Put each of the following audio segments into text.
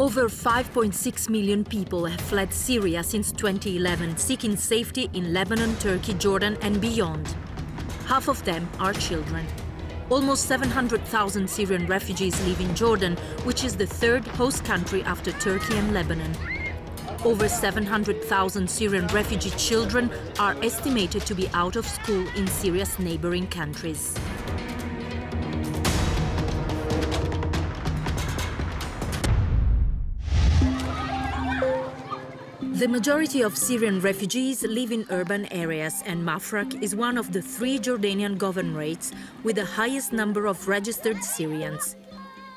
Over 5.6 million people have fled Syria since 2011, seeking safety in Lebanon, Turkey, Jordan and beyond. Half of them are children. Almost 700,000 Syrian refugees live in Jordan, which is the third host country after Turkey and Lebanon. Over 700,000 Syrian refugee children are estimated to be out of school in Syria's neighboring countries. The majority of Syrian refugees live in urban areas, and Mafraq is one of the 3 Jordanian governorates with the highest number of registered Syrians.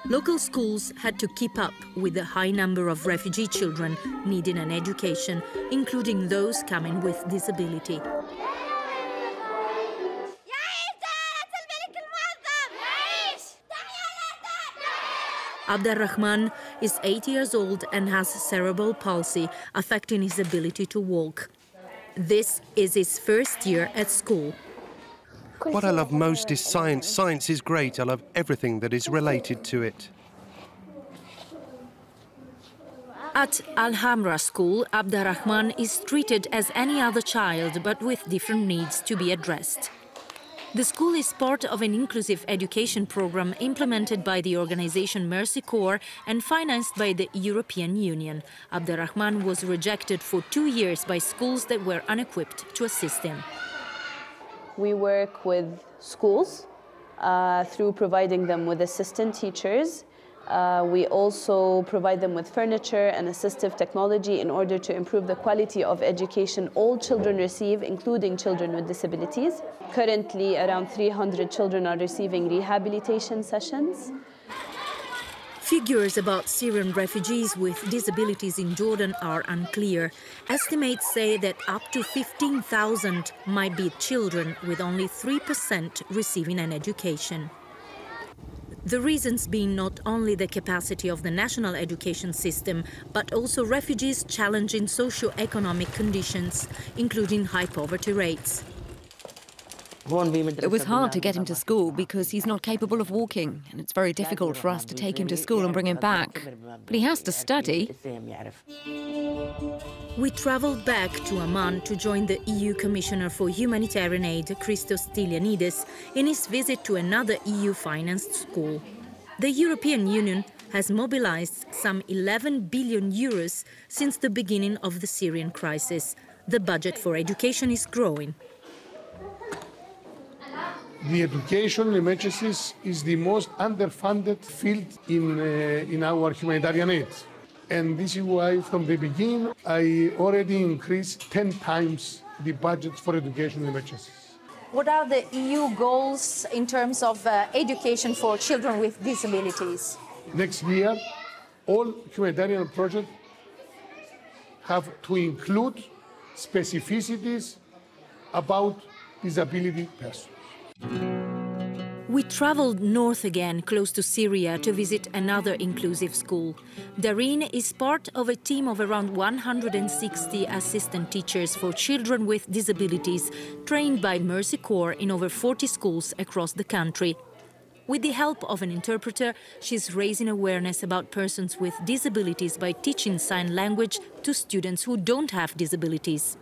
Local schools had to keep up with the high number of refugee children needing an education, including those coming with disability. Abdurrahman is 8 years old and has cerebral palsy, affecting his ability to walk. This is his first year at school. What I love most is science. Science is great. I love everything that is related to it. At Al-Hamra school, Abdurrahman is treated as any other child, but with different needs to be addressed. The school is part of an inclusive education program implemented by the organization Mercy Corps and financed by the European Union. Abdurrahman was rejected for 2 years by schools that were unequipped to assist him. We work with schools through providing them with assistant teachers. We also provide them with furniture and assistive technology in order to improve the quality of education all children receive, including children with disabilities. Currently, around 300 children are receiving rehabilitation sessions. Figures about Syrian refugees with disabilities in Jordan are unclear. Estimates say that up to 15,000 might be children, with only 3% receiving an education. The reasons being not only the capacity of the national education system, but also refugees' challenging socio-economic conditions, including high poverty rates. It was hard to get him to school because he's not capable of walking, and it's very difficult for us to take him to school and bring him back. But he has to study. We travelled back to Amman to join the EU Commissioner for Humanitarian Aid, Christos Stylianides, in his visit to another EU-financed school. The European Union has mobilized some 11 billion euros since the beginning of the Syrian crisis. The budget for education is growing. The education emergencies is the most underfunded field in our humanitarian aid. And this is why, from the beginning, I already increased 10 times the budget for education emergencies. What are the EU goals in terms of education for children with disabilities? Next year, all humanitarian projects have to include specificities about disability persons. We travelled north again, close to Syria, to visit another inclusive school. Dareen is part of a team of around 160 assistant teachers for children with disabilities, trained by Mercy Corps in over 40 schools across the country. With the help of an interpreter, she's raising awareness about persons with disabilities by teaching sign language to students who don't have disabilities.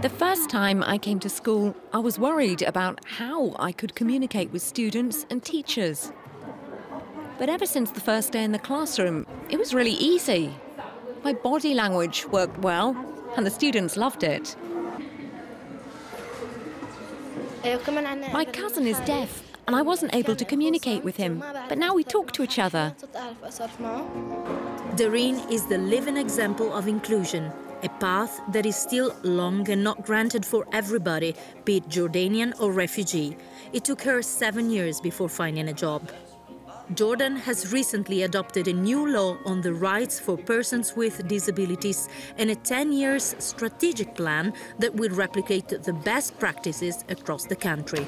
The first time I came to school, I was worried about how I could communicate with students and teachers. But ever since the first day in the classroom, it was really easy. My body language worked well, and the students loved it. My cousin is deaf, and I wasn't able to communicate with him, but now we talk to each other. Dareen is the living example of inclusion, a path that is still long and not granted for everybody, be it Jordanian or refugee. It took her 7 years before finding a job. Jordan has recently adopted a new law on the rights for persons with disabilities and a 10-year strategic plan that will replicate the best practices across the country.